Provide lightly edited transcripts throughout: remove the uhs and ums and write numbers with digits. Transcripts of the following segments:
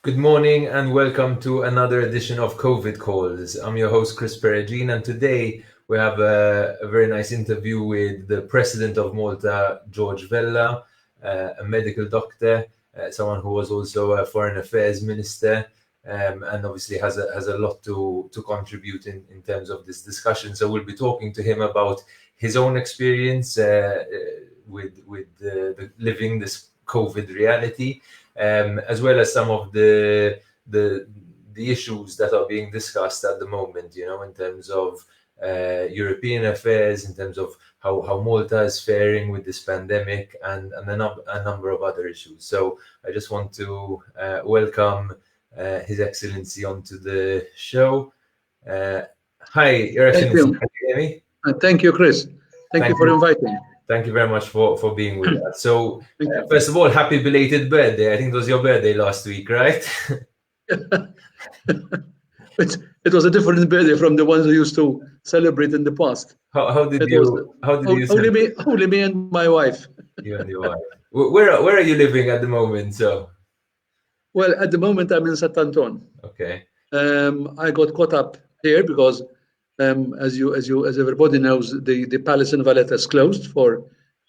Good morning and welcome to another edition of COVID Calls. I'm your host, Chris Perugin, and today we have a very nice interview with the President of Malta, George Vella, a medical doctor, someone who was also a Foreign Affairs Minister, and obviously has a lot to contribute in terms of this discussion. So we'll be talking to him about his own experience with the living this COVID reality, as well as some of the issues that are being discussed at the moment, in terms of European affairs, in terms of how Malta is faring with this pandemic, and a number of other issues. So I just want to welcome His Excellency onto the show. Hi, Your Thank Excellency, you. can you hear me? Thank you, Chris. Thank you Thank for you. inviting. Thank you very much for being with us. So, Thank you. first of all, happy belated birthday. I think it was your birthday last week, right? It was a different birthday from the ones we used to celebrate in the past. How did It was you only celebrate? me and my wife. You and your wife. Where are you living at the moment? So, Well, at the moment I'm in Satanton. okay, I got caught up here because, as everybody knows, the palace in Valletta is closed for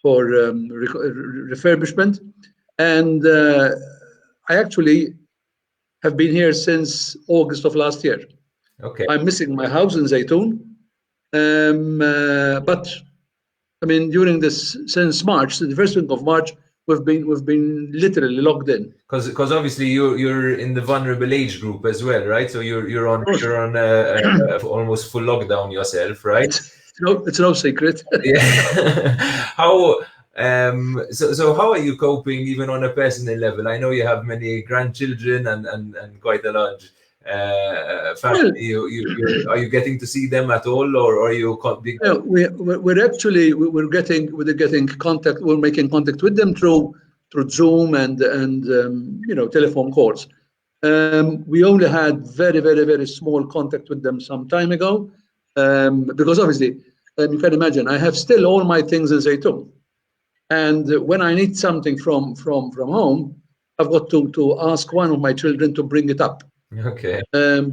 refurbishment, and I actually have been here since August of last year. okay. I'm missing my house in Zaytun, but I mean during this since March, the first week of March, we've been literally locked in. Because obviously you're in the vulnerable age group as well, right? So you're on Of course, almost full lockdown yourself, right? it's no secret. Yeah. How so how are you coping even on a personal level? I know you have many grandchildren and quite a large family. Well, Are you getting to see them at all, or are you big? we're actually we're getting contact. We're making contact with them through Zoom and telephone calls. We only had very small contact with them some time ago, because obviously you can imagine I have still all my things in Zaytun, and when I need something from home, I've got to ask one of my children to bring it up. Okay.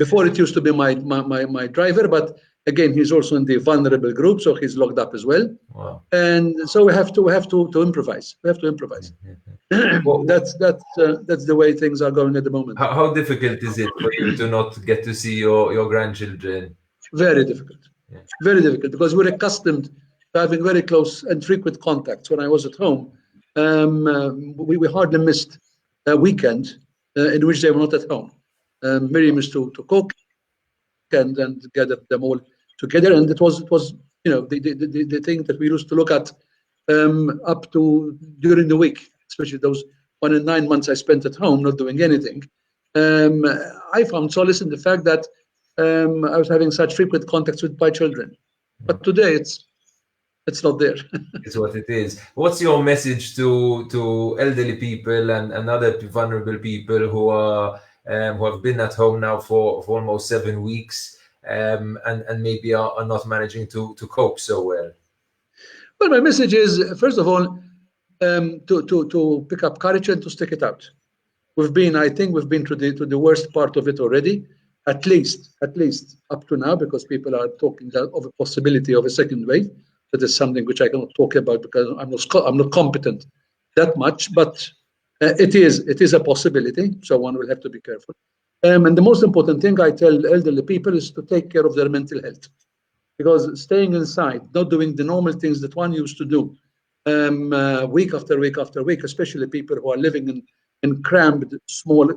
Before it used to be my driver, but again he's also in the vulnerable group, so he's locked up as well. Wow. And so we have to improvise. We have to improvise. Well, That's the way things are going at the moment. how difficult is it for you to not get to see your grandchildren? Very difficult. Yeah. Very difficult because we're accustomed to having very close and frequent contacts. When I was at home, we hardly missed a weekend in which they were not at home. Miriam used to cook and gather them all together, and it was the thing that we used to look at up to during the week, especially those 1 and 9 months I spent at home not doing anything. Um, I found solace in the fact that I was having such frequent contacts with my children, but today it's not there. It's what it is. What's your message to elderly people and other vulnerable people who have been at home now for almost 7 weeks, and maybe are not managing to cope so well? Well, my message is, first of all, to pick up courage and to stick it out. I think we've been to the worst part of it already, at least up to now, because people are talking of a possibility of a second wave. That is something which I cannot talk about because I'm not competent that much, but it is a possibility. So one will have to be careful. And the most important thing I tell elderly people is to take care of their mental health, because staying inside, not doing the normal things that one used to do, week after week after week, especially people who are living in cramped small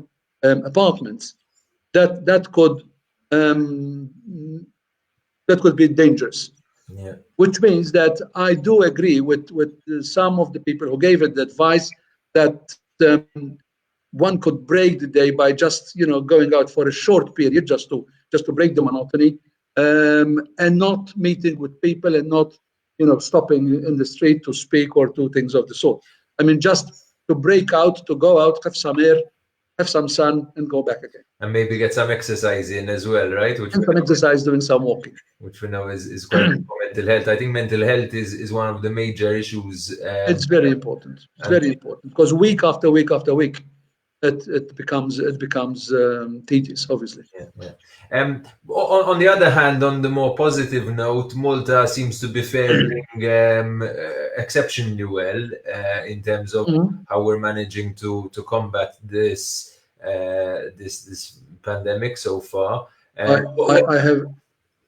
apartments, that um, could be dangerous. Yeah. Which means that I do agree with some of the people who gave it the advice that one could break the day by just going out for a short period, just to break the monotony, and not meeting with people and not stopping in the street to speak or do things of the sort. I mean, just to break out, to go out, have some air, have some sun, and go back again. And maybe get some exercise in as well, right? And some exercise, doing some walking. Which we know is quite good for mental health. I think mental health is one of the major issues. It's very important. It's And very important because week after week after week, it becomes tedious, obviously. Yeah. On the other hand, on the more positive note, Malta seems to be faring exceptionally well in terms of how we're managing to combat this pandemic so far. I have.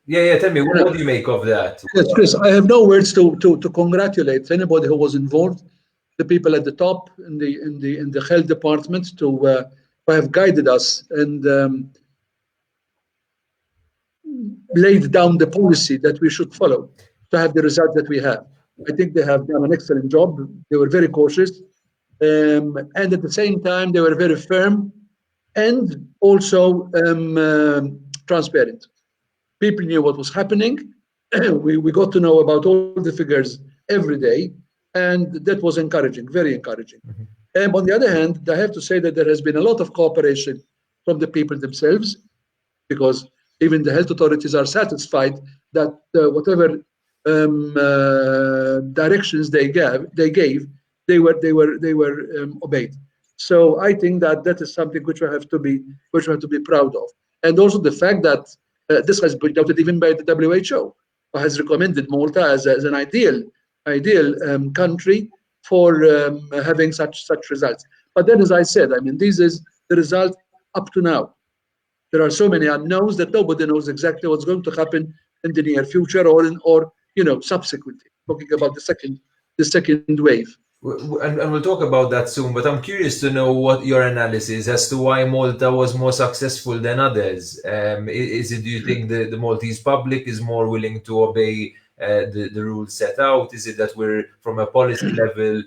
Yeah. Tell me, what do you make of that? Yes, Chris, I have no words to congratulate anybody who was involved, the people at the top in the health department who have guided us and laid down the policy that we should follow to have the result that we have. I think they have done an excellent job. They were very cautious, and at the same time they were very firm and also transparent. People knew what was happening. We got to know about all the figures every day, and that was encouraging, very encouraging. And on the other hand, I have to say that there has been a lot of cooperation from the people themselves, because even the health authorities are satisfied that whatever directions they gave, they were obeyed. So I think that is something which we have to be proud of, and also the fact that this has been noted even by the WHO, who has recommended Malta as an ideal country for having such results. But then, as I said, I mean, this is the result up to now. There are so many unknowns that nobody knows exactly what's going to happen in the near future or subsequently. Talking about the second wave. And we'll talk about that soon, but I'm curious to know what your analysis as to why Malta was more successful than others. Do you think the Maltese public is more willing to obey the rules set out? Is it that we're, from a policy level,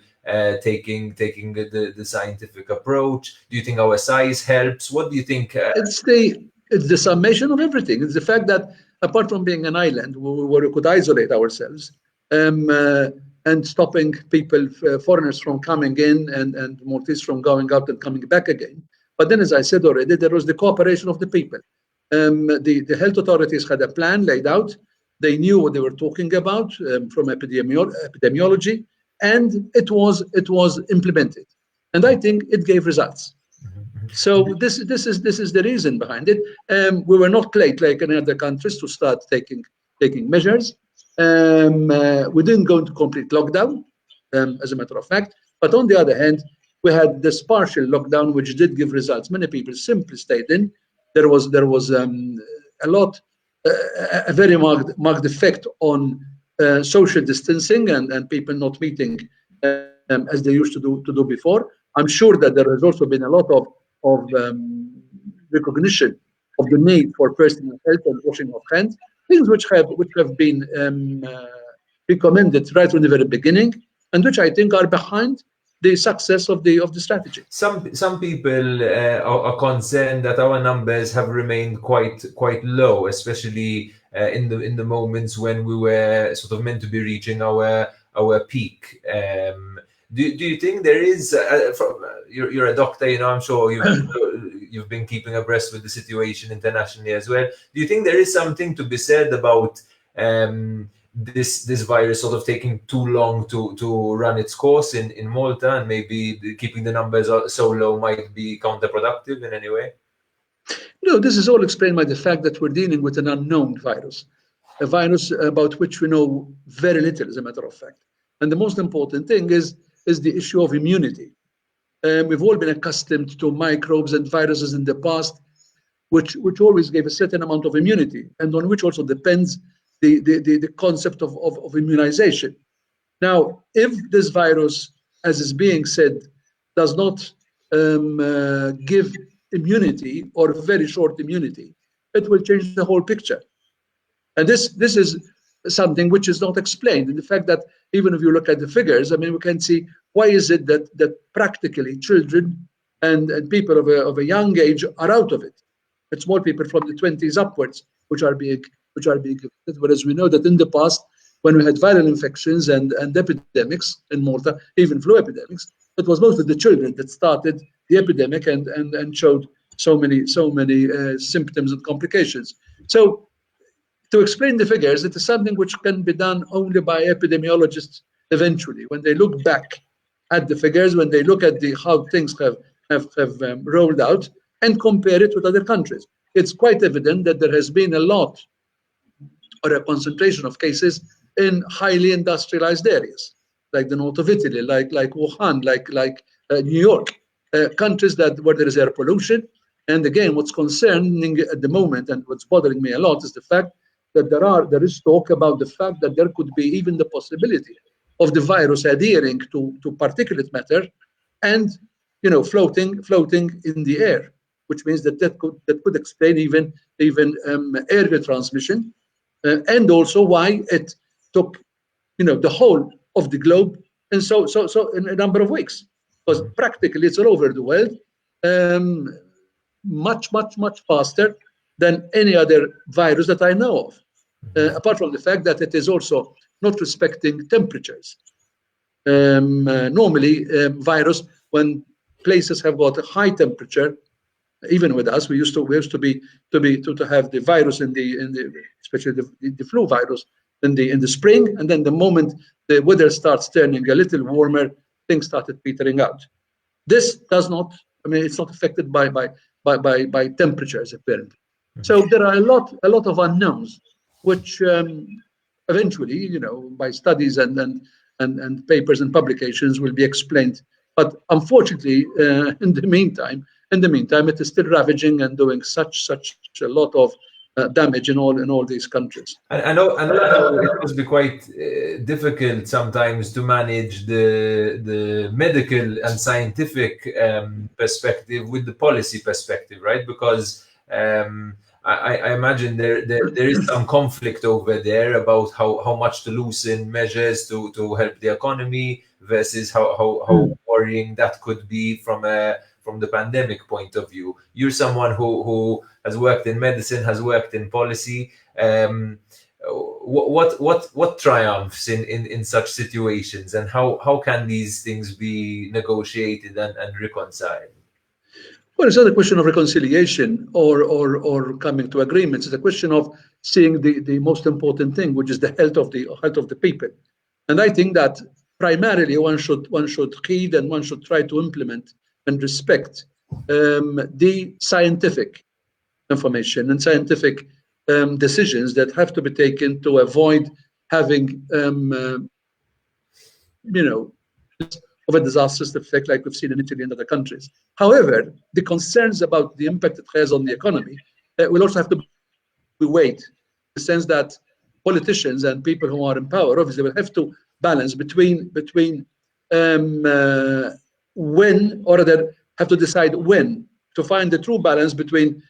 taking the scientific approach? Do you think our size helps? What do you think? It's the summation of everything. It's the fact that apart from being an island where we could isolate ourselves, and stopping people, foreigners from coming in and Maltese from going out and coming back again. But then, as I said already, there was the cooperation of the people. The health authorities had a plan laid out. They knew what they were talking about from epidemiology, and it was implemented. And I think it gave results. So this is the reason behind it. We were not late like in other countries to start taking measures. We didn't go into complete lockdown, as a matter of fact. But on the other hand, we had this partial lockdown, which did give results. Many people simply stayed in. There was a very marked effect on social distancing and people not meeting as they used to do before. I'm sure that there has also been a lot of recognition of the need for personal health and washing of hands, things which have been recommended right from the very beginning, and which I think are behind the success of the strategy. Some people are concerned that our numbers have remained quite low, especially in the moments when we were sort of meant to be reaching our peak. Do you think there is? You're a doctor, I'm sure you've been keeping abreast with the situation internationally as well. Do you think there is something to be said about this virus sort of taking too long to run its course in Malta, and maybe keeping the numbers so low might be counterproductive in any way? No, this is all explained by the fact that we're dealing with an unknown virus, a virus about which we know very little, as a matter of fact. And the most important thing is the issue of immunity. We've all been accustomed to microbes and viruses in the past, which always gave a certain amount of immunity, and on which also depends the concept of immunization. Now, if this virus, as is being said, does not give immunity or very short immunity, it will change the whole picture. And this is something which is not explained. And the fact that even if you look at the figures, I mean, we can see why is it that practically children and people of a young age are out of it. It's more people from the 20s upwards which are being affected. Whereas we know that in the past, when we had viral infections and epidemics in Malta, even flu epidemics, it was mostly the children that started the epidemic and showed so many symptoms and complications. So to explain the figures, it is something which can be done only by epidemiologists eventually, when they look back at the figures, when they look at how things rolled out and compare it with other countries. It's quite evident that there has been a lot or a concentration of cases in highly industrialized areas, like the north of Italy, like Wuhan, like New York, countries where there is air pollution. And again, what's concerning at the moment and what's bothering me a lot is the fact that there is talk about the fact that there could be even the possibility of the virus adhering to particulate matter and floating in the air, which means that could explain even airway transmission, and also why it took the whole of the globe and so in a number of weeks, because practically it's all over the world, much faster than any other virus that I know of, apart from the fact that it is also not respecting temperatures. Normally, virus, when places have got a high temperature, even with us, we used to have the virus in the especially the flu virus in the spring, and then the moment the weather starts turning a little warmer, things started petering out. This does not. I mean, it's not affected by temperatures apparently. So there are a lot of unknowns, which eventually, by studies and papers and publications will be explained. But unfortunately, in the meantime, it is still ravaging and doing such a lot of damage in all these countries. I know it must be quite difficult sometimes to manage the medical and scientific perspective with the policy perspective, right? Because I imagine there is some conflict over there about how much to loosen measures to help the economy versus how worrying that could be from the pandemic point of view. You're someone who has worked in medicine, has worked in policy. What triumphs in such situations, and how can these things be negotiated and reconciled? Well, it's not a question of reconciliation or coming to agreements. It's a question of seeing the most important thing, which is the health of the people. And I think that primarily one should heed and one should try to implement and respect the scientific information and scientific decisions that have to be taken to avoid having of a disastrous effect like we've seen in Italy and other countries. However, the concerns about the impact it has on the economy will also have to be weighed, in the sense that politicians and people who are in power obviously will have to balance between when, or rather have to decide when to find the true balance between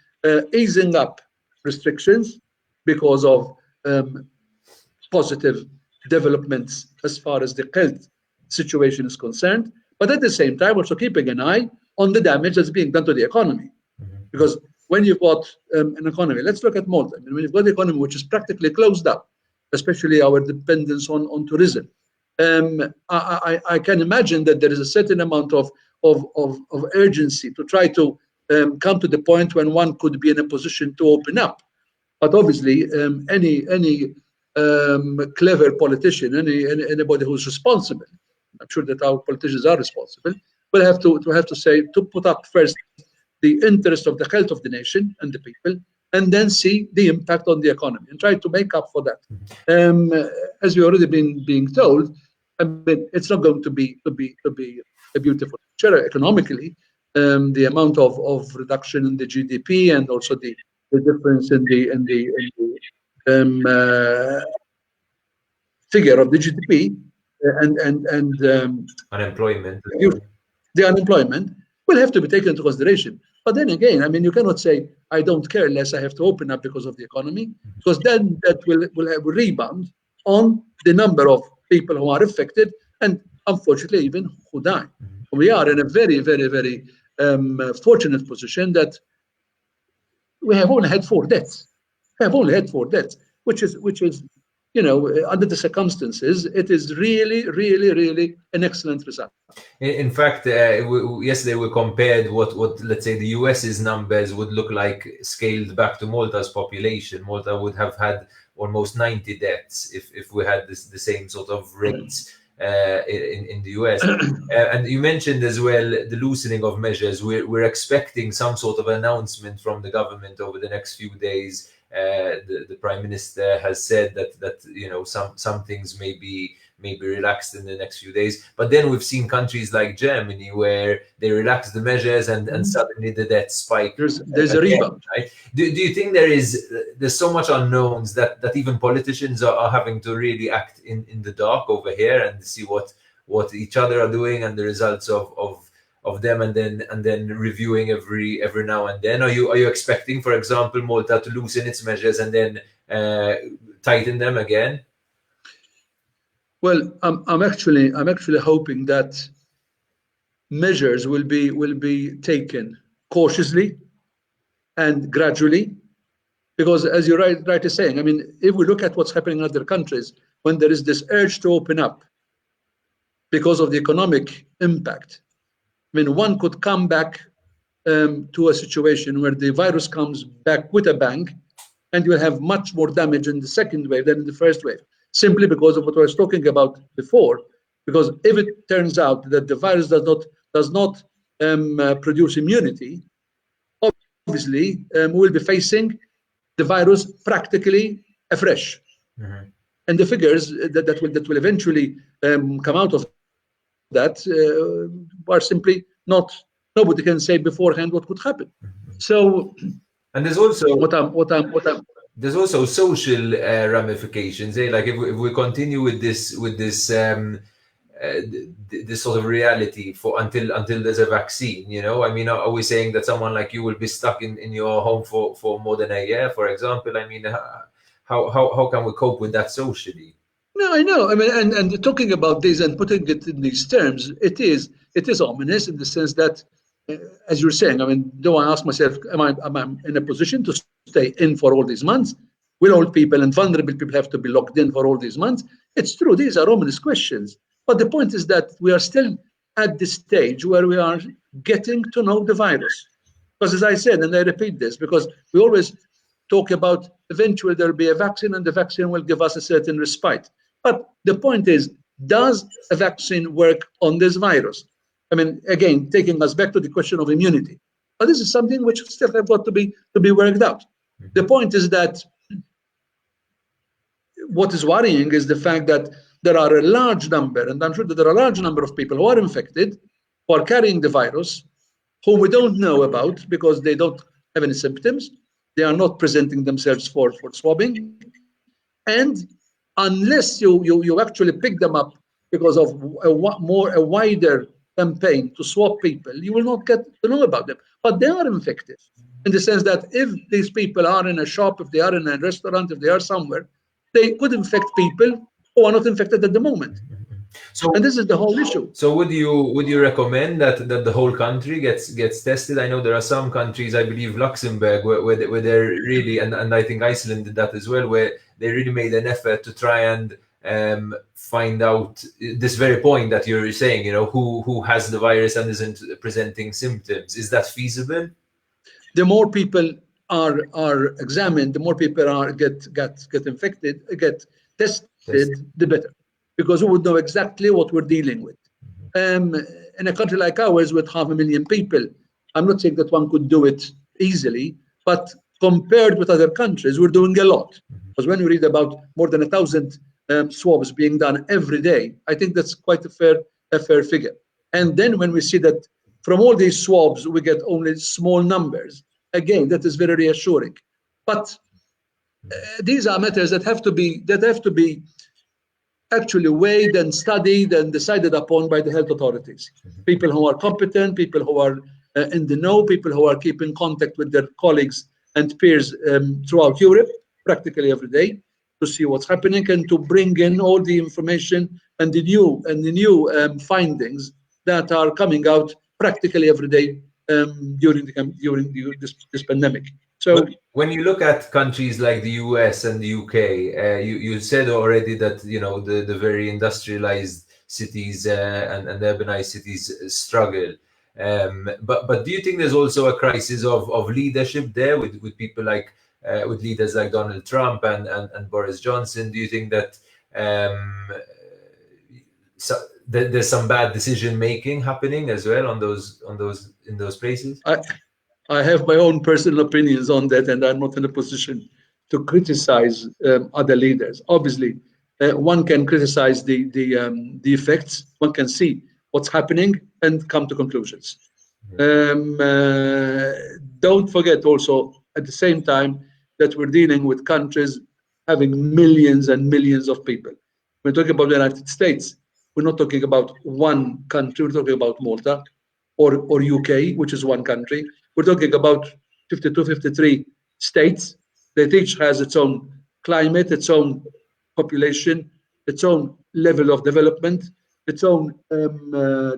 easing up restrictions because of positive developments as far as the health situation is concerned, but at the same time also keeping an eye on the damage that's being done to the economy. Because when you've got an economy, let's look at Malta. I mean, when you've got an economy which is practically closed up, especially our dependence on tourism, I can imagine that there is a certain amount of urgency to try to come to the point when one could be in a position to open up. But obviously, any clever politician, anybody who's responsible, I'm sure that our politicians are responsible, will have to say, to put up first the interest of the health of the nation and the people, and then see the impact on the economy and try to make up for that. As we already being told, I mean, it's not going to be a beautiful picture economically. The amount of reduction in the GDP and also the difference in the figure of the GDP and unemployment. The unemployment will have to be taken into consideration. But then again, I mean, you cannot say, I don't care unless I have to open up because of the economy, because then that will have a rebound on the number of people who are affected and unfortunately even who die. We are in a very, very, very fortunate position that we have only had 4 deaths. We have only had 4 deaths, which is under the circumstances, it is really, really, really an excellent result. In fact, yesterday we compared what let's say the US's numbers would look like scaled back to Malta's population. Malta would have had almost 90 deaths if we had the same sort of rates. in the US. And you mentioned as well the loosening of measures. We're expecting some sort of announcement from the government over the next few days. The Prime Minister has said that some things may be relaxed in the next few days. But then we've seen countries like Germany where they relax the measures and suddenly the death spike. There's a rebound. Right? Do you think there's so much unknowns that even politicians are having to really act in the dark over here and see what each other are doing and the results of them, and then reviewing every now and then? Are you expecting, for example, Malta to loosen its measures and then tighten them again? Well, I'm actually hoping that measures will be taken cautiously and gradually, because as you're rightly saying, I mean, if we look at what's happening in other countries, when there is this urge to open up because of the economic impact, I mean, one could come back to a situation where the virus comes back with a bang, and you will have much more damage in the second wave than in the first wave, simply because of what I was talking about before. Because if it turns out that the virus does not produce immunity, obviously we'll be facing the virus practically afresh. Mm-hmm. And the figures that will eventually come out of that are simply not. Nobody can say beforehand what could happen. Mm-hmm. So, and there's also what I'm there's also social ramifications. Like if we continue with this this sort of reality for until there's a vaccine, I mean, are we saying that someone like you will be stuck in your home for more than a year, for example? I mean, how can we cope with that socially? No, I know. I mean, and talking about this and putting it in these terms, it is ominous in the sense that, as you're saying, I mean, do I ask myself, am I in a position to stay in for all these months? Will old people and vulnerable people have to be locked in for all these months? It's true, these are ominous questions. But the point is that we are still at the stage where we are getting to know the virus. Because as I said, and I repeat this, because we always talk about eventually there'll be a vaccine and the vaccine will give us a certain respite. But the point is, does a vaccine work on this virus? I mean, again, taking us back to the question of immunity. But this is something which still have got to be worked out. Mm-hmm. The point is that what is worrying is the fact that there are a large number, and I'm sure that there are a large number of people who are infected, who are carrying the virus, who we don't know about because they don't have any symptoms. They are not presenting themselves for swabbing. And unless you actually pick them up because of a wider campaign to swab people, you will not get to know about them. But they are infected in the sense that if these people are in a shop, if they are in a restaurant, if they are somewhere, they could infect people who are not infected at the moment. And this is the whole issue. So would you recommend that the whole country gets tested? I know there are some countries, I believe Luxembourg, where they're really, and I think Iceland did that as well, where they really made an effort to try and find out this very point that you're saying, who has the virus and isn't presenting symptoms. Is that feasible? The more people are examined, the more people get infected, get tested, the better, because we would know exactly what we're dealing with. In a country like ours with 500,000 people, I'm not saying that one could do it easily, but compared with other countries, we're doing a lot. Because when you read about more than 1,000 swabs being done every day, I think that's quite a fair figure. And then when we see that from all these swabs, we get only small numbers, again, that is very reassuring. But these are matters that have to be actually weighed and studied and decided upon by the health authorities. People who are competent, people who are in the know, people who are keeping contact with their colleagues and peers throughout Europe, practically every day, to see what's happening and to bring in all the information and the new findings that are coming out practically every day during this pandemic. So when you look at countries like the US and the UK, you said already that the very industrialized cities and urbanized cities struggle. But do you think there's also a crisis of leadership there with people like with leaders like Donald Trump and Boris Johnson? Do you think that so there's some bad decision making happening as well in those places. I have my own personal opinions on that, and I'm not in a position to criticize other leaders. Obviously, one can criticize the effects. One can see what's happening and come to conclusions. Don't forget also at the same time that we're dealing with countries having millions and millions of people. We're talking about the United States. We're not talking about one country. We're talking about Malta or UK, which is one country. We're talking about 52, 53 states that each has its own climate, its own population, its own level of development, its own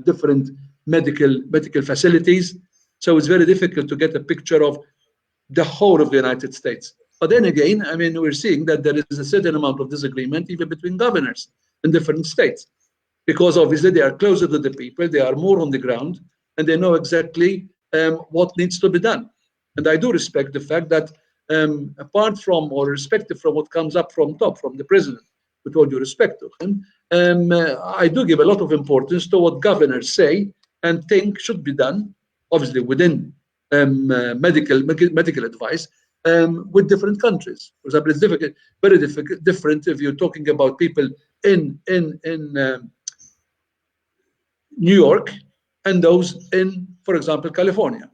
different medical facilities. So it's very difficult to get a picture of the whole of the United States. But then again, I mean, we're seeing that there is a certain amount of disagreement even between governors in different states, because obviously they are closer to the people, they are more on the ground, and they know exactly what needs to be done. And I do respect the fact that apart from or respective from what comes up from top, from the president, with all due respect to him, I do give a lot of importance to what governors say and think should be done, obviously within medical advice, with different countries. For example, it's difficult, very different if you're talking about people in New York and those in, for example, California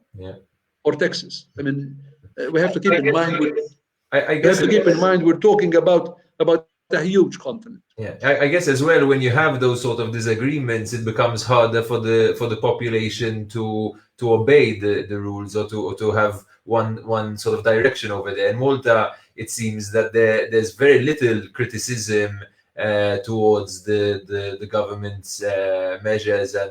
or Texas. I mean, we have to keep in mind. We have to keep in mind we're talking about a huge continent. Yeah, I guess as well, when you have those sort of disagreements, it becomes harder for the population to obey the rules or to have one sort of direction over there. In Malta, it seems that there's very little criticism towards the government's measures and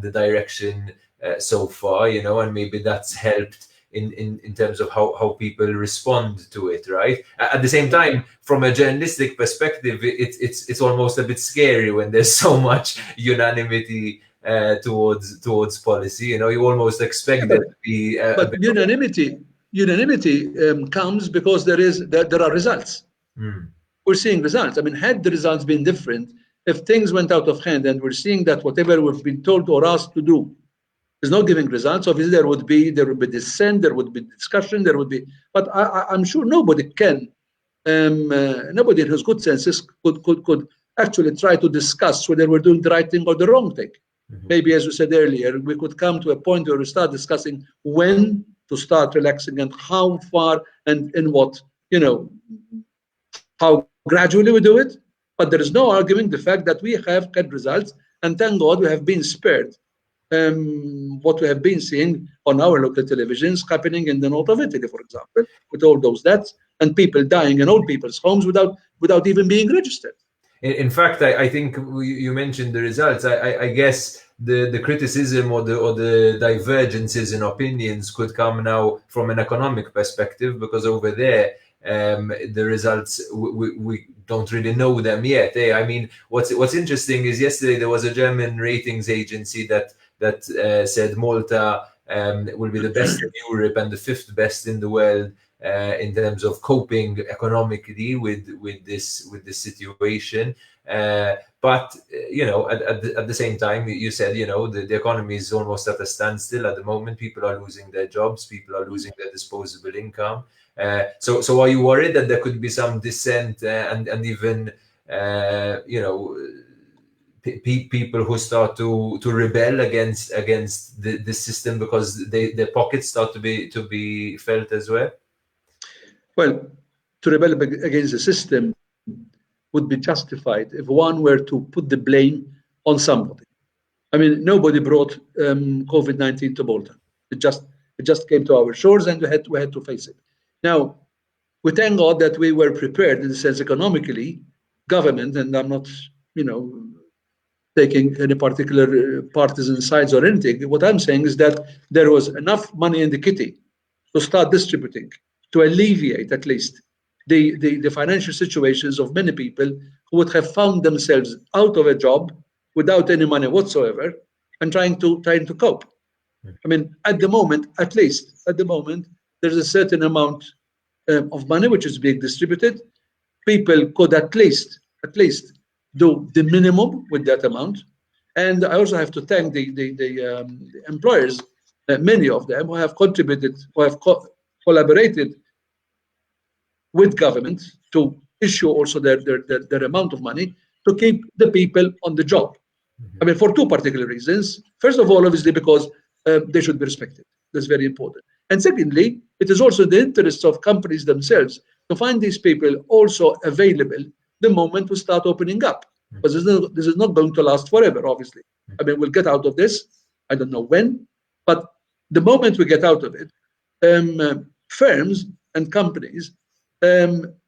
the direction so far, you know, and maybe that's helped in terms of how people respond to it, right? At the same time, from a journalistic perspective, it's almost a bit scary when there's so much unanimity towards policy. You know, you almost expect there to be. But unanimity comes because there are results. We're seeing results. I mean, had the results been different, if things went out of hand, and we're seeing that whatever we've been told or asked to do is not giving results, obviously there would be dissent, there would be discussion, but I'm sure nobody can, nobody in his good senses could actually try to discuss whether we're doing the right thing or the wrong thing. Maybe, as you said earlier, we could come to a point where we start discussing when to start relaxing and how far and in what, you know, how gradually we do it. But there is no arguing the fact that we have had results, and thank God we have been spared what we have been seeing on our local televisions happening in the north of Italy, for example, with all those deaths and people dying in old people's homes without even being registered. In fact, I think you mentioned the results. I guess the criticism or the divergences in opinions could come now from an economic perspective, because over there the results we don't really know them yet. I mean, what's interesting is yesterday there was a German ratings agency that said Malta will be the best in Europe and the 5th best in the world in terms of coping economically with this situation. But you know, at the same time, you said, you know, the economy is almost at a standstill at the moment. People are losing their jobs. People are losing their disposable income. So are you worried that there could be some dissent and even you know, people who start to rebel against the system because their pockets start to be felt as well? Well, to rebel against the system would be justified if one were to put the blame on somebody. I mean, nobody brought COVID-19 to Malta. It just came to our shores, and we had to face it. Now, we thank God that we were prepared in the sense economically, government, and I'm not, you know, taking any particular partisan sides or anything. What I'm saying is that there was enough money in the kitty to start distributing, to alleviate at least the financial situations of many people who would have found themselves out of a job without any money whatsoever and trying to cope. I mean, at the moment, there's a certain amount of money which is being distributed. People could at least do the minimum with that amount. And I also have to thank the employers, many of them who have contributed, who have collaborated with government to issue also their amount of money to keep the people on the job. I mean, for two particular reasons. First of all, obviously, because they should be respected. That's very important. And secondly, it is also the interests of companies themselves to find these people also available the moment we start opening up. Because this is not going to last forever, obviously. I mean, we'll get out of this. I don't know when, but the moment we get out of it, firms and companies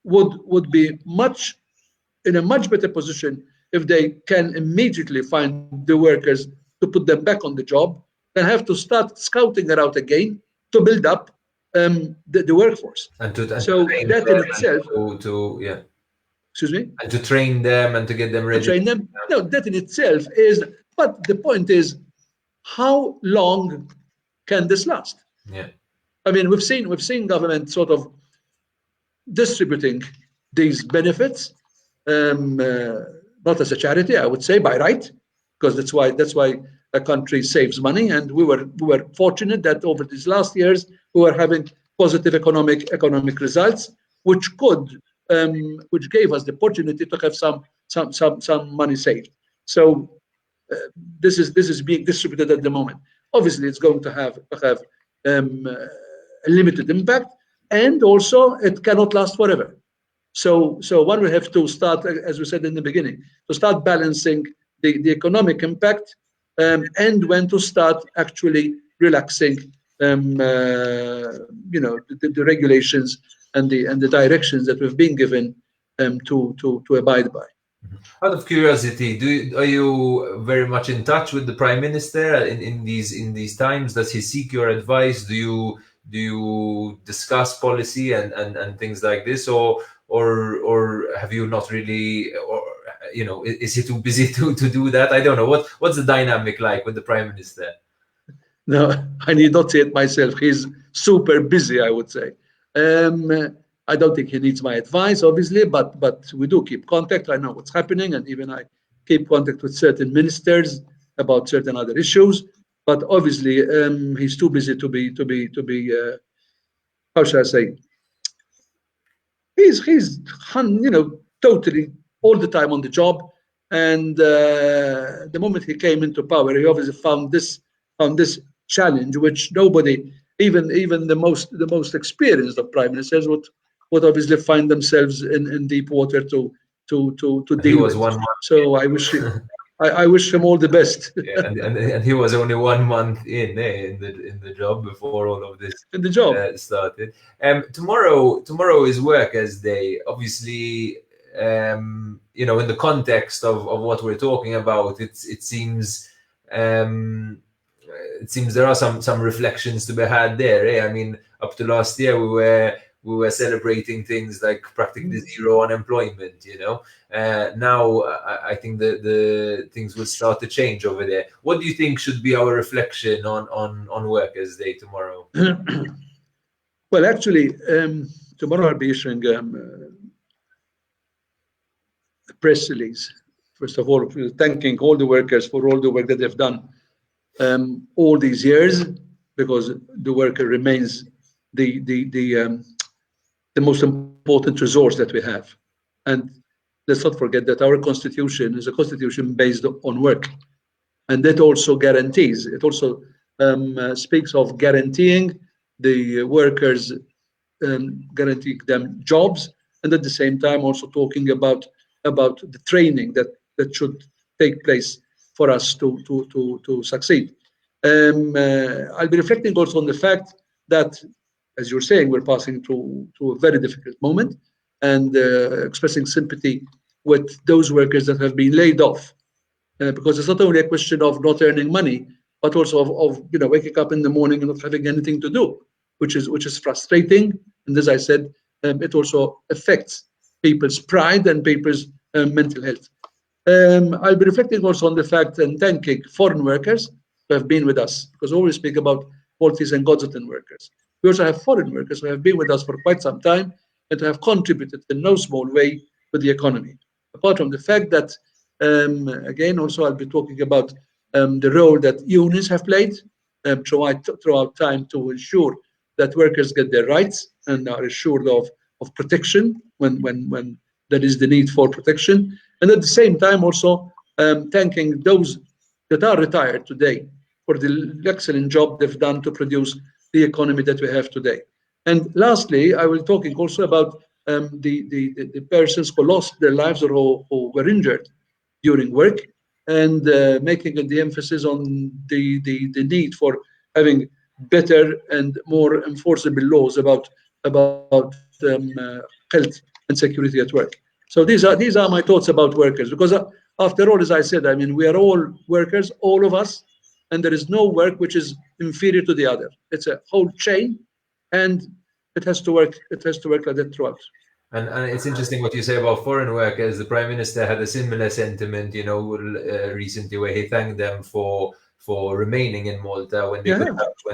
would be in a much better position if they can immediately find the workers to put them back on the job than have to start scouting around again to build up the workforce. So that in itself, yeah. excuse me, And to train them and to get them ready. to train them. No, that in itself is. But the point is, how long can this last? Yeah. I mean, we've seen government sort of distributing these benefits, not as a charity, I would say, by right, because that's why a country saves money. And we were fortunate that over these last years we were having positive economic results, which gave us the opportunity to have some money saved. So this is being distributed at the moment. Obviously, it's going to have a limited impact, and also it cannot last forever. So one will have to start, as we said in the beginning, to start balancing the economic impact and when to start actually relaxing, the regulations and the directions that we've been given to abide by. Out of curiosity, are you very much in touch with the Prime Minister in these times? Does he seek your advice? Do you discuss policy and things like this, or have you not really, or is he too busy to do that? I don't know. What's the dynamic like with the Prime Minister? No, I need not say it myself. He's super busy, I would say. I don't think he needs my advice, obviously, but we do keep contact. I know what's happening, and even I keep contact with certain ministers about certain other issues. But obviously, he's too busy to be how shall I say? He's totally all the time on the job. And the moment he came into power, he obviously found this challenge, which nobody, even the most experienced of prime ministers, would obviously find themselves in deep water to deal with. So I wish him all the best. Yeah, and he was only 1 month in the job before all of this started. Tomorrow is Workers' Day. Obviously, in the context of what we're talking about, it seems there are some reflections to be had there. I mean, up to last year we were celebrating things like practically zero unemployment. Now I think the things will start to change over there. What do you think should be our reflection on Workers' Day tomorrow? Well, actually, tomorrow I'll be issuing a press release. First of all, thanking all the workers for all the work that they've done all these years, because the worker remains the most important resource that we have. And let's not forget that our constitution is a constitution based on work, and that also guarantees. It also speaks of guaranteeing the workers, guaranteeing them jobs, and at the same time also talking about the training that should take place for us to succeed. I'll be reflecting also on the fact that, as you're saying, we're passing through a very difficult moment, and expressing sympathy with those workers that have been laid off, because it's not only a question of not earning money, but also of waking up in the morning and not having anything to do, which is frustrating. And as I said, it also affects people's pride and people's mental health. I'll be reflecting also on the fact and thanking foreign workers who have been with us, because we always speak about Maltese and Godston workers. We also have foreign workers who have been with us for quite some time and who have contributed in no small way to the economy. Apart from the fact that Again, also I'll be talking about the role that unions have played throughout time to ensure that workers get their rights and are assured of protection when there is the need for protection. And at the same time, also thanking those that are retired today for the excellent job they've done to produce the economy that we have today. And lastly, I will talking also about the persons who lost their lives or who were injured during work, and making the emphasis on the need for having better and more enforceable laws about health and security at work. So these are my thoughts about workers, because after all, as I said, I mean, we are all workers, all of us, and there is no work which is inferior to the other. It's a whole chain, and it has to work. It has to work like that throughout. And it's interesting what you say about foreign workers. The Prime Minister had a similar sentiment, recently, where he thanked them for remaining in Malta when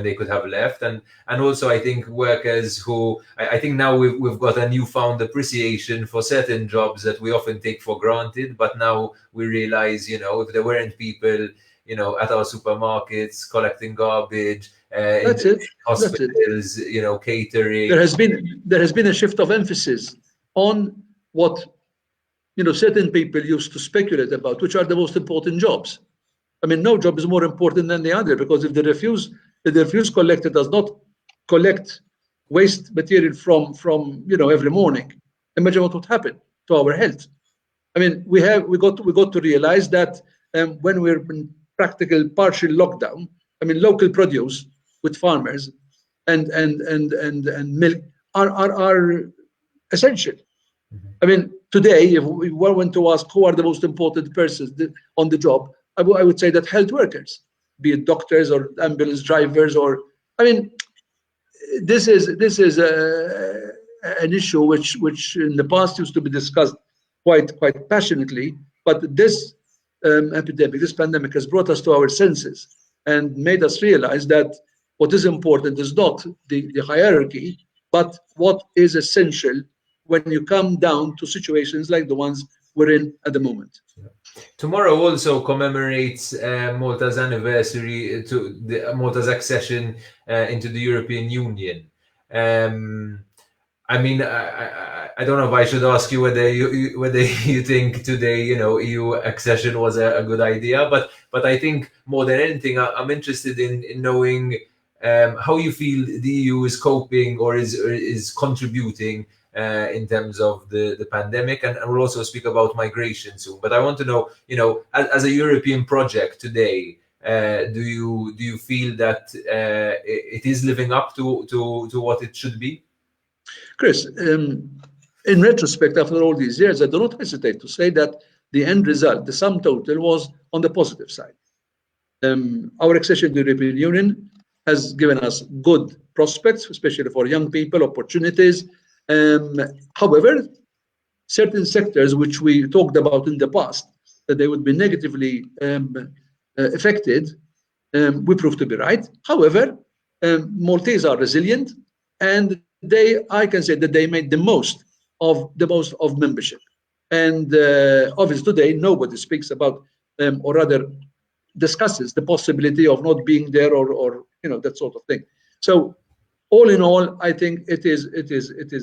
they could have left, and also I think workers who I think now we've got a newfound appreciation for certain jobs that we often take for granted, but now we realize, if there weren't people, at our supermarkets collecting garbage, in hospitals, catering. There has been a shift of emphasis on what certain people used to speculate about, which are the most important jobs. I mean, no job is more important than the other, because if the refuse collector does not collect waste material from every morning, imagine what would happen to our health. I mean, we got to realize that when we're in practical partial lockdown, I mean, local produce with farmers and milk are essential. I mean, today, if we went to ask who are the most important persons on the job, I would say that health workers, be it doctors or ambulance drivers, I mean, this is an issue which in the past used to be discussed quite passionately, but this epidemic, this pandemic, has brought us to our senses and made us realize that what is important is not the hierarchy, but what is essential when you come down to situations like the ones we're in at the moment. Tomorrow also commemorates Malta's anniversary to Malta's accession into the European Union. I mean, I don't know if I should ask you whether you think today, EU accession was a good idea, but I think more than anything, I'm interested in knowing how you feel the EU is coping or is contributing in terms of the pandemic, and we'll also speak about migration soon. But I want to know, as a European project today, do you feel that it is living up to what it should be? Chris, in retrospect, after all these years, I do not hesitate to say that the end result, the sum total, was on the positive side. Our accession to the European Union has given us good prospects, especially for young people, opportunities. However, certain sectors which we talked about in the past, that they would be negatively affected, we proved to be right. However, Maltese are resilient, and I can say that they made the most of membership. And obviously today nobody speaks about, or rather discusses the possibility of not being there, or that sort of thing. So all in all, I think it is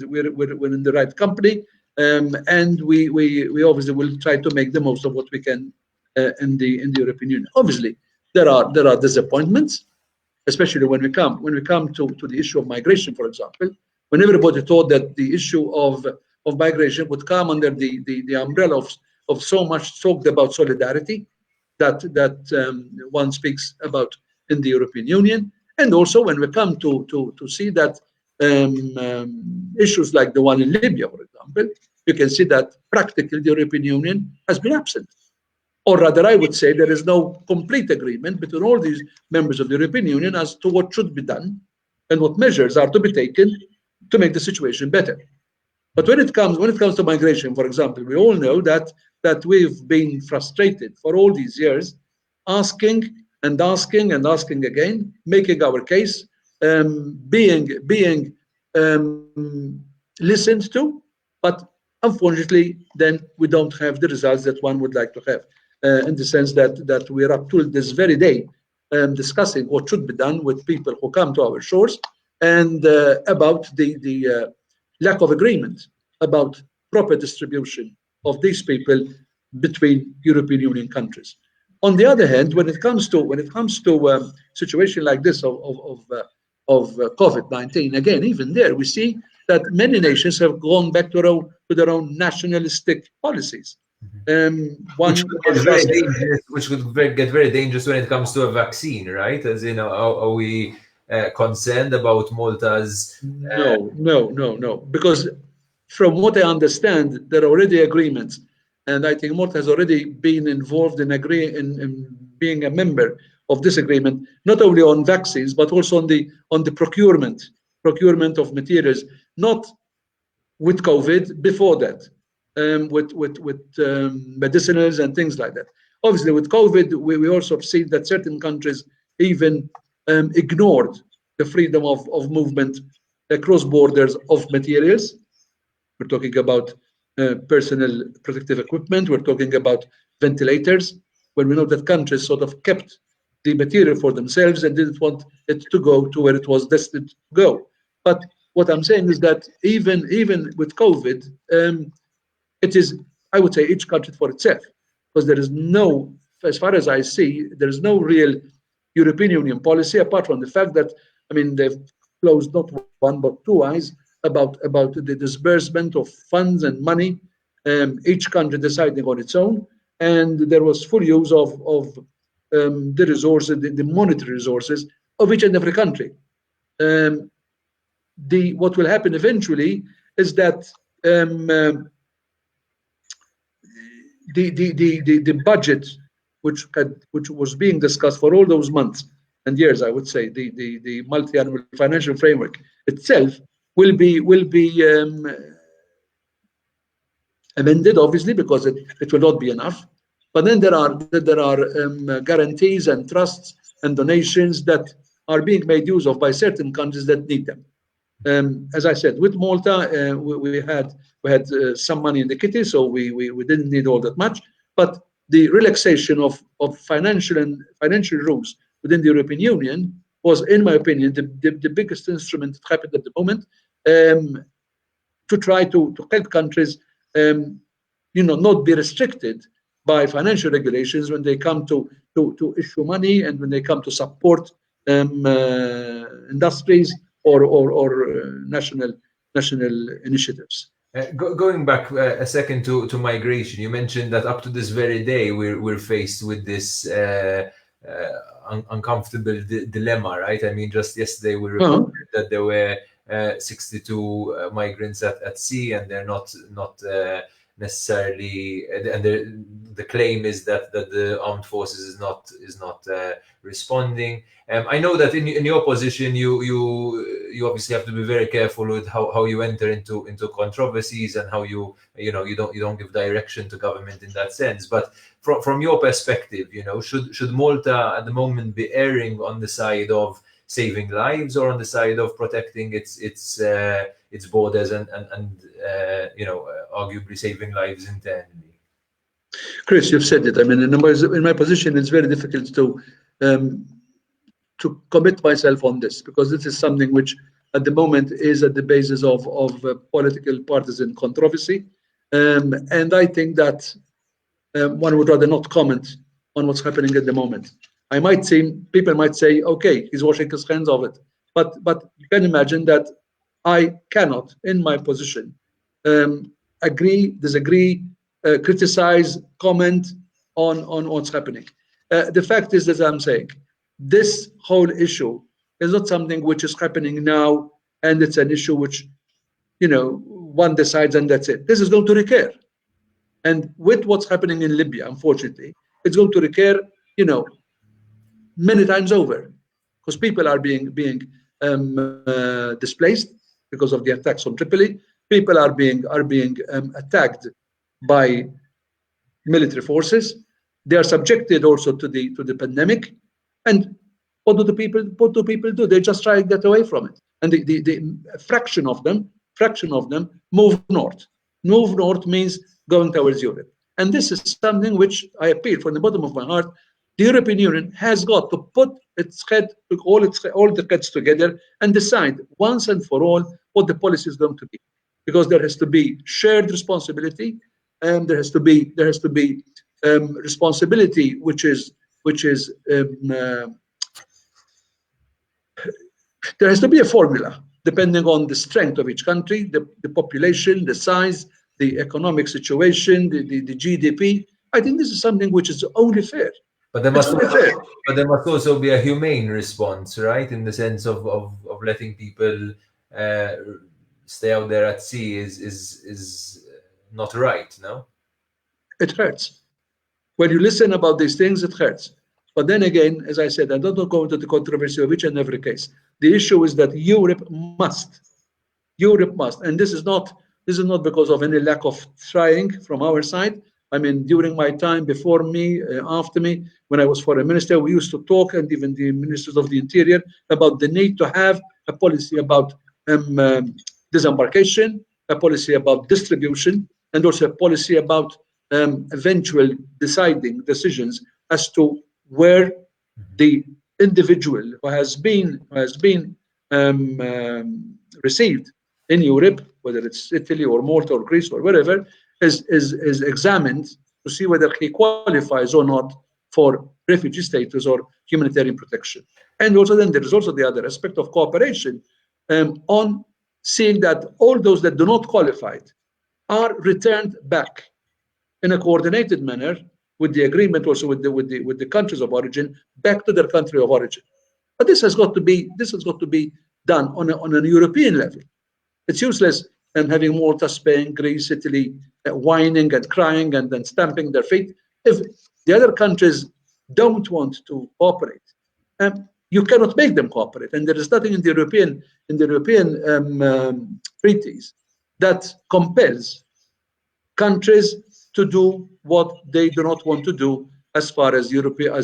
we're in the right company, and we obviously will try to make the most of what we can in the European Union. Obviously, there are disappointments, especially when we come to the issue of migration, for example, when everybody thought that the issue of migration would come under the umbrella of so much talked about solidarity that one speaks about in the European Union. And also when we come to see that issues like the one in Libya, for example, you can see that practically the European Union has been absent. Or rather, I would say there is no complete agreement between all these members of the European Union as to what should be done and what measures are to be taken to make the situation better. But when it comes to migration, for example, we all know that we've been frustrated for all these years, asking again, making our case, being listened to, but unfortunately, then we don't have the results that one would like to have. In the sense that we're up to this very day discussing what should be done with people who come to our shores, and about the lack of agreement about proper distribution of these people between European Union countries. On the other hand, when it comes to situation like this of COVID-19, again, even there we see that many nations have gone back to their own nationalistic policies. Which could get very dangerous. Which could get very dangerous when it comes to a vaccine, right? As you know, are we concerned about Malta's? No. Because from what I understand, there are already agreements, and I think Malta has already been involved in being a member of this agreement, not only on vaccines but also on the procurement of materials, not with COVID, before that, with medicinals and things like that. Obviously, with COVID, we also have seen that certain countries even ignored the freedom of movement across borders of materials. We're talking about personal protective equipment. We're talking about ventilators, when we know that countries sort of kept the material for themselves and didn't want it to go to where it was destined to go. But what I'm saying is that even with COVID, it is, I would say, each country for itself, because there is no, as far as I see, there is no real European Union policy, apart from the fact that, I mean, they've closed not one but two eyes about the disbursement of funds and money, each country deciding on its own, and there was full use of the resources, the monetary resources of each and every country. What will happen eventually is that the budget, which was being discussed for all those months and years, I would say, the multi-annual financial framework itself will be amended, obviously, because it will not be enough. But then there are guarantees and trusts and donations that are being made use of by certain countries that need them. As I said, with Malta, we had some money in the kitty, so we didn't need all that much. But the relaxation of financial rules within the European Union was, in my opinion, the biggest instrument that happened at the moment, to try to help countries, not be restricted by financial regulations when they come to issue money and when they come to support industries or national initiatives. Going back a second to migration, you mentioned that up to this very day we're faced with this uncomfortable dilemma, right? I mean, just yesterday we reported that there were 62 migrants at sea, and they're not necessarily, and the claim is that the armed forces is not responding. I know that in your position, you obviously have to be very careful with how you enter into controversies, and how you don't give direction to government in that sense. But from your perspective, should Malta at the moment be erring on the side of saving lives or on the side of protecting its borders and arguably saving lives internally? Chris, you've said it. I mean, in my position, it's very difficult to commit myself on this, because this is something which at the moment is at the basis of political partisan controversy. And I think that one would rather not comment on what's happening at the moment. People might say, okay, he's washing his hands of it. But you can imagine that I cannot, in my position, agree, disagree, criticize, comment on what's happening. The fact is, as I'm saying, this whole issue is not something which is happening now, and it's an issue which, one decides and that's it. This is going to recur. And with what's happening in Libya, unfortunately, it's going to recur, many times over, because people are being displaced because of the attacks on Tripoli. People are being attacked by military forces. They are subjected also to the pandemic. And what do people do? They just try to get away from it. And the fraction of them move north. Move north means going towards Europe. And this is something which I appeal from the bottom of my heart. The European Union has got to put all the heads together and decide once and for all what the policy is going to be, because there has to be shared responsibility, and there has to be responsibility which is there has to be a formula depending on the strength of each country, the population, the size, the economic situation, the GDP. I think this is something which is only fair. But there must also be a humane response, right? In the sense of letting people stay out there at sea is not right, no? It hurts. When you listen about these things, it hurts. But then again, as I said, I don't go into the controversy of each and every case. The issue is that Europe must, and this is not because of any lack of trying from our side. I mean, during my time, before me, after me, when I was foreign minister, we used to talk, and even the ministers of the interior, about the need to have a policy about disembarkation, a policy about distribution, and also a policy about eventual decisions as to where the individual who has been received in Europe, whether it's Italy or Malta or Greece or wherever, is examined to see whether he qualifies or not for refugee status or humanitarian protection. And also then there is also the other aspect of cooperation on seeing that all those that do not qualify are returned back in a coordinated manner with the agreement also with the countries of origin back to their country of origin. But this has got to be done on a European level. It's useless having Malta, Spain, Greece, Italy whining and crying and then stamping their feet if the other countries don't want to cooperate. You cannot make them cooperate, and there is nothing in the European treaties that compels countries to do what they do not want to do as far as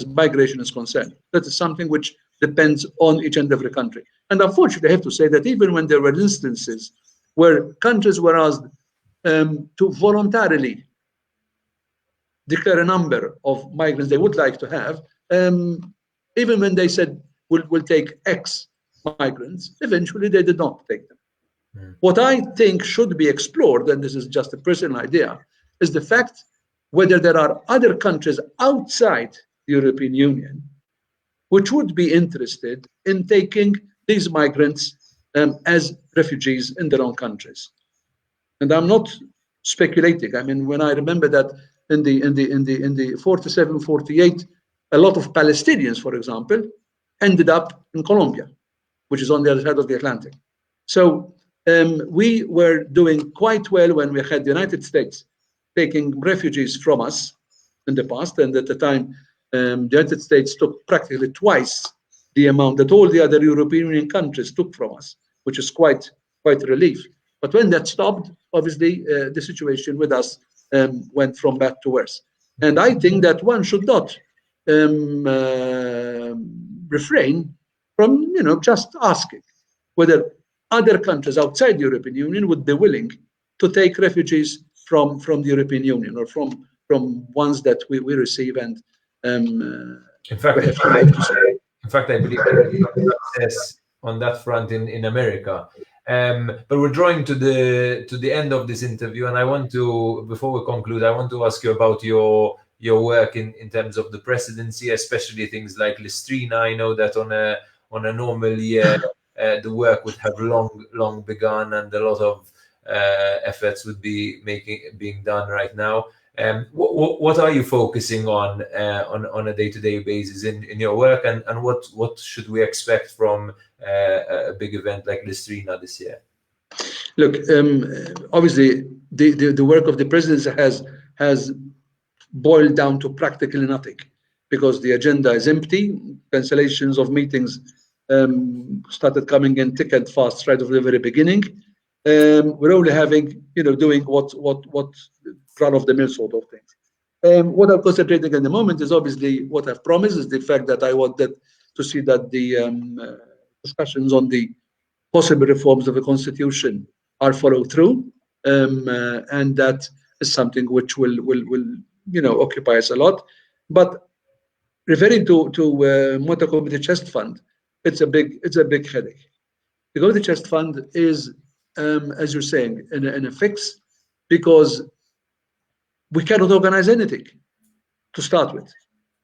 migration is concerned. That is something which depends on each and every country. And unfortunately, I have to say that even when there were instances where countries were asked to voluntarily declare a number of migrants they would like to have, even when they said we'll take X migrants, eventually they did not take them. What I think should be explored, and this is just a personal idea, is the fact whether there are other countries outside the European Union which would be interested in taking these migrants as refugees in their own countries. And I'm not speculating. I mean, when I remember that in the 47, 48, a lot of Palestinians, for example, ended up in Colombia, which is on the other side of the Atlantic. So we were doing quite well when we had the United States taking refugees from us in the past, and at the time, the United States took practically twice the amount that all the other European Union countries took from us, which is quite a relief. But when that stopped, obviously the situation with us went from bad to worse. And I think that one should not refrain from just asking whether other countries outside the European Union would be willing to take refugees from the European Union or from ones that we receive. And in fact, I believe success on that front in America. But we're drawing to the end of this interview, and I want to, before we conclude, I want to ask you about your work in terms of the presidency, especially things like Listrina. I know that on a normal year, the work would have long begun, and a lot of efforts would be being done right now. What are you focusing on a day-to-day basis in your work, and what should we expect from a big event like Listrina this year? Look, obviously the work of the presidency has boiled down to practically nothing, because the agenda is empty. Cancellations of meetings started coming in thick and fast right from the very beginning. We're only doing what run-of-the-mill sort of things. What I'm concentrating at the moment is obviously what I've promised, is the fact that I wanted to see that the discussions on the possible reforms of the Constitution are followed through. and that is something which will occupy us a lot. But referring to Malta Community Trust Fund, it's a big headache. The Community Trust Fund is, as you're saying, in a fix, because we cannot organize anything to start with,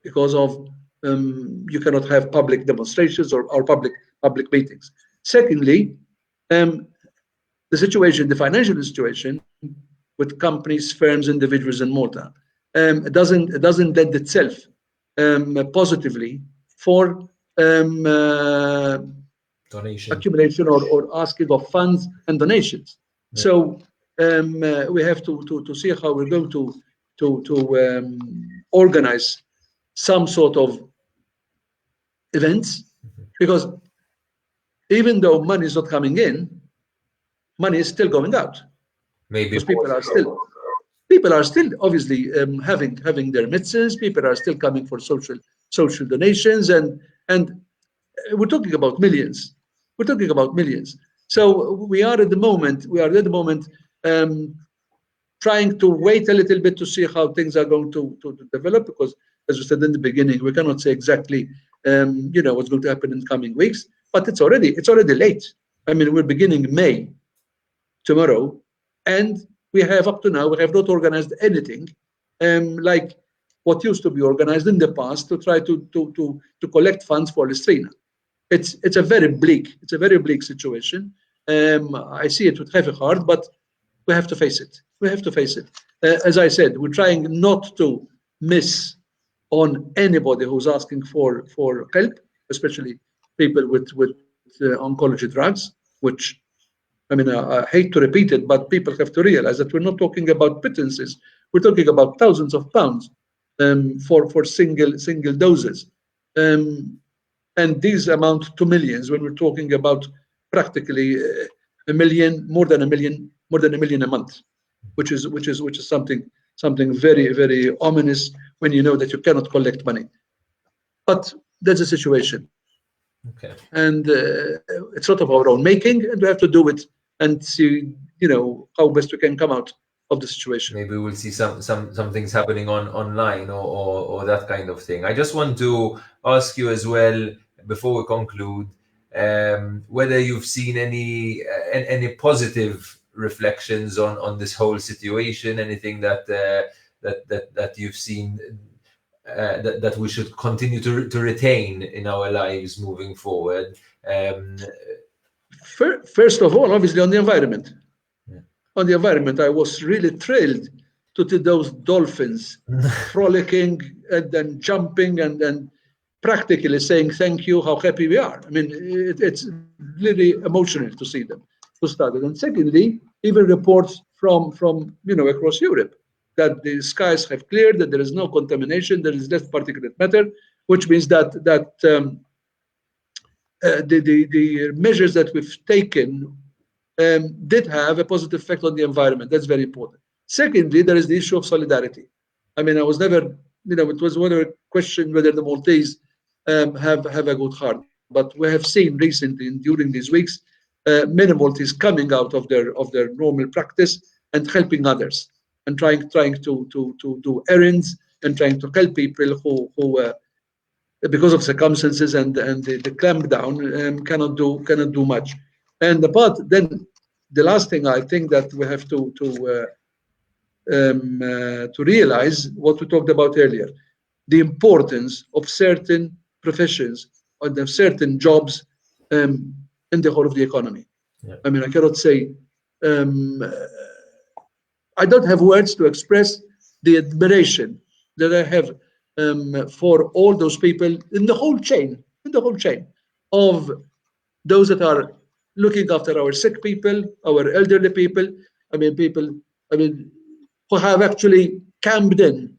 because of you cannot have public demonstrations or public meetings. Secondly, the financial situation with companies, firms, individuals in Malta, it doesn't lend itself positively for donation accumulation or asking of funds and donations. Yeah. So we have to see how we're going to organize some sort of events, because even though money is not coming in, money is still going out, maybe because people are still obviously having their mitzvahs. People are still coming for social donations, and we're talking about millions. We're talking about millions. So we are at the moment trying to wait a little bit to see how things are going to develop, because, as we said in the beginning, we cannot say exactly what's going to happen in the coming weeks. But it's already late. I mean, we're beginning May tomorrow, and we have up to now we have not organized anything like what used to be organized in the past to try to collect funds for Listrina. It's a very bleak situation. I see it with heavy heart, but we have to face it. As I said, we're trying not to miss on anybody who's asking for help, especially people with oncology drugs, which, I mean, I hate to repeat it, but people have to realize that we're not talking about pittances. We're talking about thousands of pounds for single doses. And these amount to millions when we're talking about practically a million, more than a million a month, which is something very, very ominous when you know that you cannot collect money. But that's the situation. Okay. And it's not of our own making, and we have to do it and see, how best we can come out of the situation. Maybe we'll see some things happening online or that kind of thing. I just want to ask you as well, before we conclude, whether you've seen any positive reflections on this whole situation, anything that you've seen that we should continue to retain in our lives moving forward. First of all, obviously, on the environment. On the environment, I was really thrilled to see those dolphins frolicking and then jumping and practically saying thank you, how happy we are. I mean, it's really emotional to see them, to start it. And secondly, even reports from across Europe that the skies have cleared, that there is no contamination, there is less particulate matter, which means that the measures that we've taken did have a positive effect on the environment. That's very important. Secondly, there is the issue of solidarity. I mean, I was never, it was never a question whether the Maltese have a good heart, but we have seen recently during these weeks many Maltese coming out of their normal practice and helping others and trying to do errands and trying to help people who because of circumstances and the clampdown cannot do much. And then the last thing I think that we have to realize what we talked about earlier, the importance of certain professions or the certain jobs in the whole of the economy. Yeah. I mean, I cannot say, I don't have words to express the admiration that I have for all those people in the whole chain of those that are looking after our sick people, our elderly people. I mean, who have actually camped in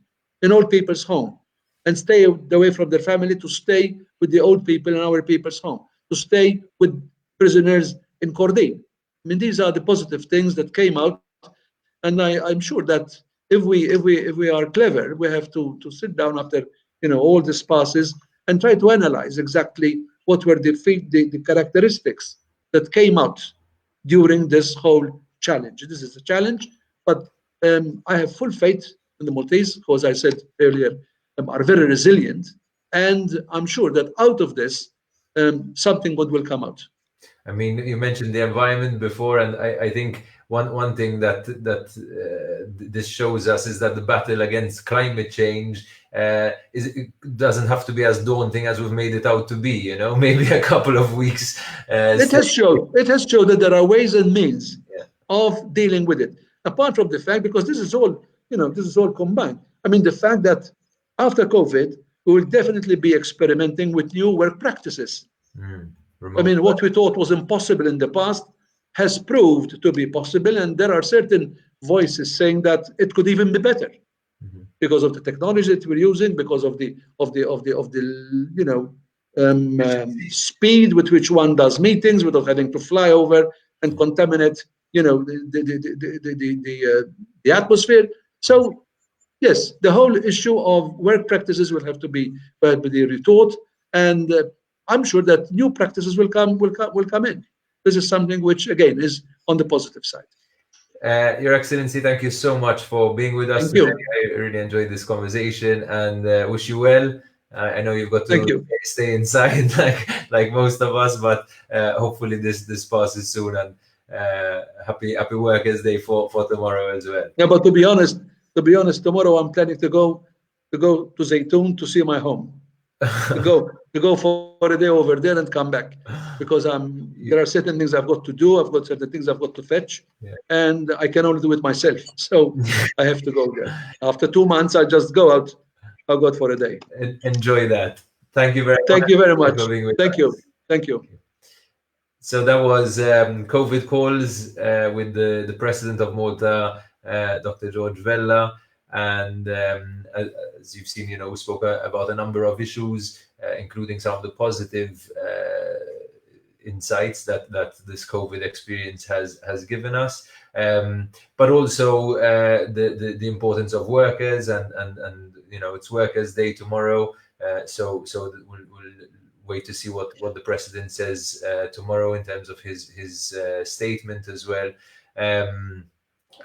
old people's home and stay away from their family to stay with the old people in our people's home, to stay with prisoners in Corday. I mean, these are the positive things that came out, and I'm sure that if we are clever, we have to sit down after all this passes and try to analyze exactly what were the characteristics that came out during this whole challenge. This is a challenge, but I have full faith in the Maltese, because I said earlier, are very resilient, and I'm sure that out of this, something good will come out. I mean, you mentioned the environment before, and I think one thing that this shows us is that the battle against climate change it doesn't have to be as daunting as we've made it out to be. You know, maybe a couple of weeks. It has showed that there are ways and means Yeah. of dealing with it. Apart from the fact, because this is all combined. I mean, the fact that after COVID, we will definitely be experimenting with new work practices. I mean, what we thought was impossible in the past has proved to be possible, and there are certain voices saying that it could even be better because of the technology that we're using, because of the speed with which one does meetings without having to fly over and contaminate the atmosphere. So yes, the whole issue of work practices will have to be rethought, and I'm sure that new practices will come in. This is something which, again, is on the positive side. Your Excellency, thank you so much for being with us today. I really enjoyed this conversation, and wish you well. I know you've got to stay inside like most of us, but hopefully this passes soon, and happy Workers' Day for tomorrow as well. Yeah, but to be honest, tomorrow I'm planning to go to Zaytoun to see my home. to go for a day over there and come back, because there are certain things I've got to do. I've got certain things I've got to fetch, and I can only do it myself. So I have to go there. After 2 months, I just go out. I'll go out for a day. Enjoy that. Thank you very much. Thank you very much. Thank you. So that was COVID calls with the President of Malta, Dr. George Vella. And as you've seen, we spoke about a number of issues, including some of the positive insights that this COVID experience has given us, but also the importance of workers, and it's Workers' Day tomorrow. So we'll wait to see what the President says tomorrow in terms of his statement as well.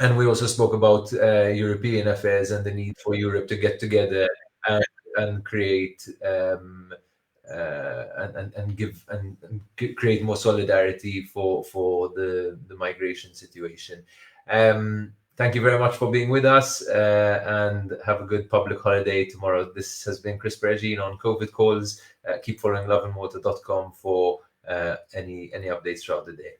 And we also spoke about European affairs and the need for Europe to get together and create create more solidarity for the migration situation. Thank you very much for being with us, and have a good public holiday tomorrow. This has been Chris Perugine on COVID Calls. Keep following lovinmalta.com for any updates throughout the day.